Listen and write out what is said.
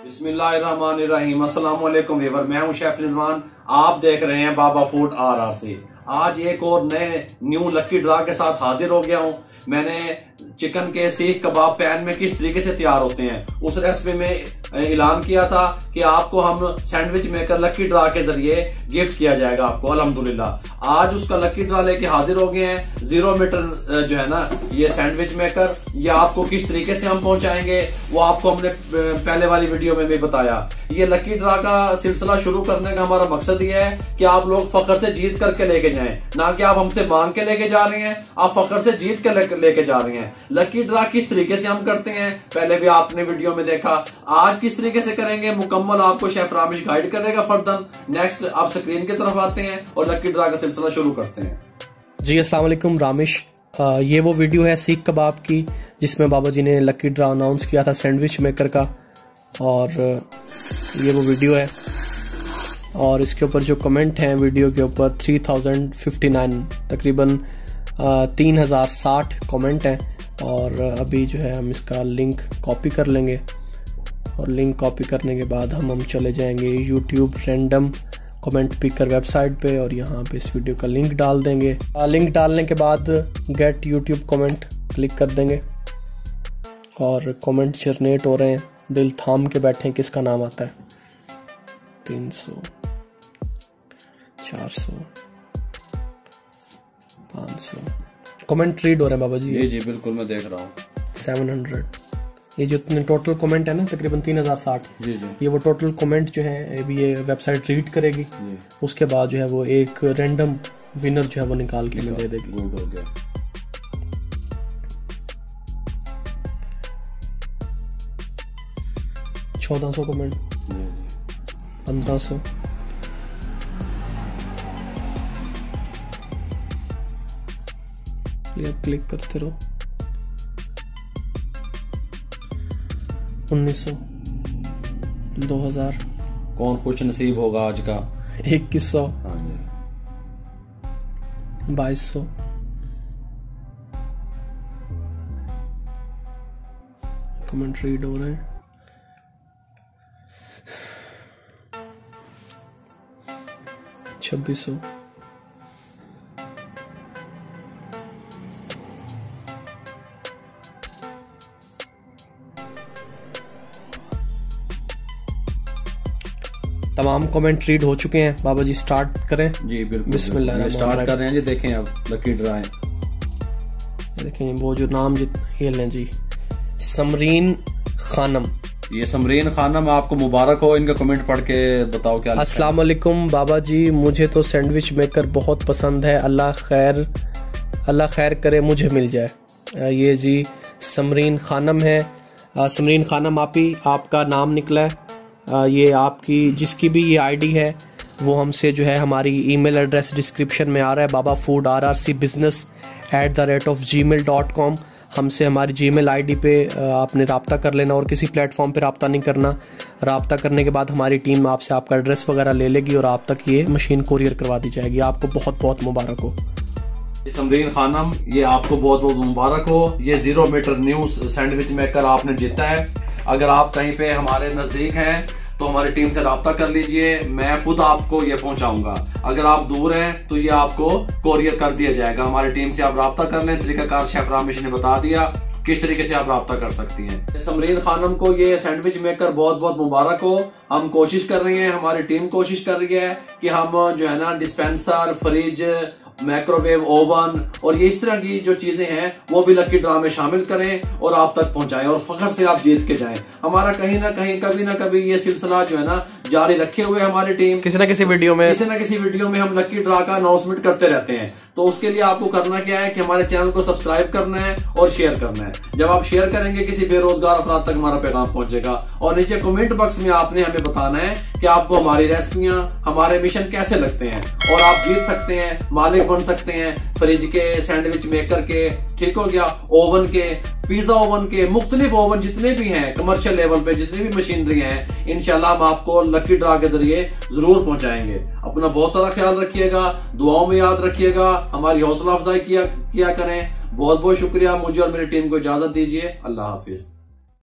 बिस्मिल्लाहिर्रहमानिर्रहीम। अस्सलाम वालेकुम व्यूअर, मैं हूं शेफ रिजवान। आप देख रहे हैं बाबा फूड आरआर से। आज एक और नए न्यू लकी ड्रा के साथ हाजिर हो गया हूं। मैंने चिकन के सीख कबाब पैन में किस तरीके से तैयार होते हैं उस रेसिपी में ऐलान किया था कि आपको हम सैंडविच मेकर लकी ड्रा के जरिए गिफ्ट किया जाएगा आपको। अल्हम्दुलिल्लाह आज उसका लकी ड्रा लेके हाजिर हो गए हैं। 0 मीटर जो है ना ये सैंडविच मेकर, ये आपको किस तरीके से हम पहुंचाएंगे वो आपको हमने पहले वाली वीडियो में भी बताया। ये लकी ड्रा का सिलसिला शुरू करने का हमारा मकसद ये है कि आप लोग फखर से जीत करके लेके जाएं, ना कि आप हमसे मांग के लेके जा रहे हैं, आप फखर से जीत के लेके जा रहे हैं। लकी ड्रा किस तरीके से हम करते हैं पहले भी आपने वीडियो में देखा। आज किस तरीके से करेंगे मुकम्मल आपको शेफ रामिश गाइड करेगा फर्दन। नेक्स्ट आप स्क्रीन की तरफ आते हैं और लकी ड्रा का सिलसिला शुरू करते हैं। जी अस्सलाम वालेकुम रामिश। ये वो वीडियो है सीख कबाब की जिसमें बाबा जी ने लकी ड्रा अनाउंस किया था सैंडविच मेकर का, और ये वो वीडियो है। और इसके ऊपर जो कमेंट हैं वीडियो के ऊपर 3059 तकरीबन 3060 कमेंट हैं। और अभी जो है हम इसका लिंक कॉपी कर लेंगे और लिंक कॉपी करने के बाद हम चले जाएंगे YouTube random comment picker website पे और यहाँ पे इस वीडियो का लिंक डाल देंगे। लिंक डालने के बाद गेट यूट्यूब कमेंट क्लिक कर देंगे और कमेंट जनरेट हो रहे हैं। दिल थाम के बैठे किसका नाम आता है। 300 400 500 कमेंट रीड हो रहे हैं बाबा जी। जी बिल्कुल मैं देख रहा हूँ। 700 ये जो टोटल कमेंट है ना तकरीबन 3060। जी जी ये वो टोटल कमेंट जो है अभी ये वेबसाइट रीड करेगी। उसके बाद जो है वो एक रैंडम विनर जो है वो निकाल के दे देगी। गुड हो गया। चौदह 1400 कमेंट 1500 क्लिक करते रहो। 1900 2000 कौन खुश नसीब होगा आज का। 2100 हाँ जी 2200 कमेंट रीड हो रहे हैं। 2600 तमाम कमेंट रीड हो चुके हैं। बाबा जी स्टार्ट करें। जी बिल्कुल बिस्मिल्लाह स्टार्ट कर रहे हैं जी। देखें अब लकी ड्रा है। देखें वो जो नाम ये लें जी, समरीन खानम। ये समरीन खानम आपको मुबारक हो। इनका कमेंट पढ़ के बताओ क्या। अस्सलाम वालेकुम बाबा जी, मुझे तो सैंडविच मेकर बहुत पसंद है। अल्लाह खैर करे मुझे मिल जाए। ये जी समरीन खानम है। समरीन खानम आप ही आपका नाम निकला है। ये आपकी जिसकी भी ये आईडी है वो हमसे जो है हमारी ईमेल एड्रेस डिस्क्रिप्शन में आ रहा है babafoodarrcbusiness@gmail.com। हमसे हमारी जीमेल आईडी पे आपने रब्ता कर लेना और किसी प्लेटफॉर्म पे रब्ता नहीं करना। रब्ता करने के बाद हमारी टीम आपसे आपका एड्रेस वगैरह ले लेगी और आप तक ये मशीन कोरियर करवा दी जाएगी। आपको बहुत बहुत मुबारक हो। समरीन खानम ये आपको बहुत बहुत मुबारक हो। ये 0 मीटर न्यू सैंडविच मेकर आपने जीता है। अगर आप कहीं पे हमारे नजदीक हैं तो हमारी टीम से राब्ता कर लीजिए, मैं खुद आपको ये पहुंचाऊंगा। अगर आप दूर हैं तो ये आपको कोरियर कर दिया जाएगा। हमारी टीम से आप राब्ता कर लें। तरीकाकार शेफ रामिश ने बता दिया किस तरीके से आप राब्ता कर सकती हैं। समरीन खानम को ये सैंडविच मेकर बहुत बहुत मुबारक हो। हम कोशिश कर रहे हैं, हमारी टीम कोशिश कर रही है कि हम जो है ना डिस्पेंसर, फ्रिज, माइक्रोवेव ओवन और ये इस तरह की जो चीजें हैं वो भी लकी ड्रा में शामिल करें और आप तक पहुंचाएं और फखर से आप जीत के जाएं। हमारा कहीं ना कहीं कभी ना कभी ये सिलसिला जो है ना जारी रखे हुए हमारी टीम किसी ना किसी वीडियो में हम लकी ड्रा का अनाउंसमेंट करते रहते हैं। तो उसके लिए आपको करना क्या है कि हमारे चैनल को सब्सक्राइब करना है और शेयर करना है। जब आप शेयर करेंगे किसी बेरोजगार अफराद तक हमारा पैगाम पहुंचेगा। और नीचे कमेंट बॉक्स में आपने हमें बताना है कि आपको हमारी रेसिपियां, हमारे मिशन कैसे लगते हैं और आप जीत सकते हैं, मालिक बन सकते हैं फ्रिज के, सैंडविच मेकर के, ठीक हो गया, ओवन के, पिज्जा ओवन के, मुख्तलिफ ओवन जितने भी हैं कमर्शियल लेवल पे जितनी भी मशीनरी हैं, इंशाल्लाह हम आपको लकी ड्रा के जरिए जरूर पहुंचाएंगे। अपना बहुत सारा ख्याल रखिएगा, दुआओं में याद रखिएगा, हमारी हौसला अफजाई किया करें। बहुत बहुत शुक्रिया। मुझे और मेरी टीम को इजाजत दीजिए। अल्लाह हाफिज।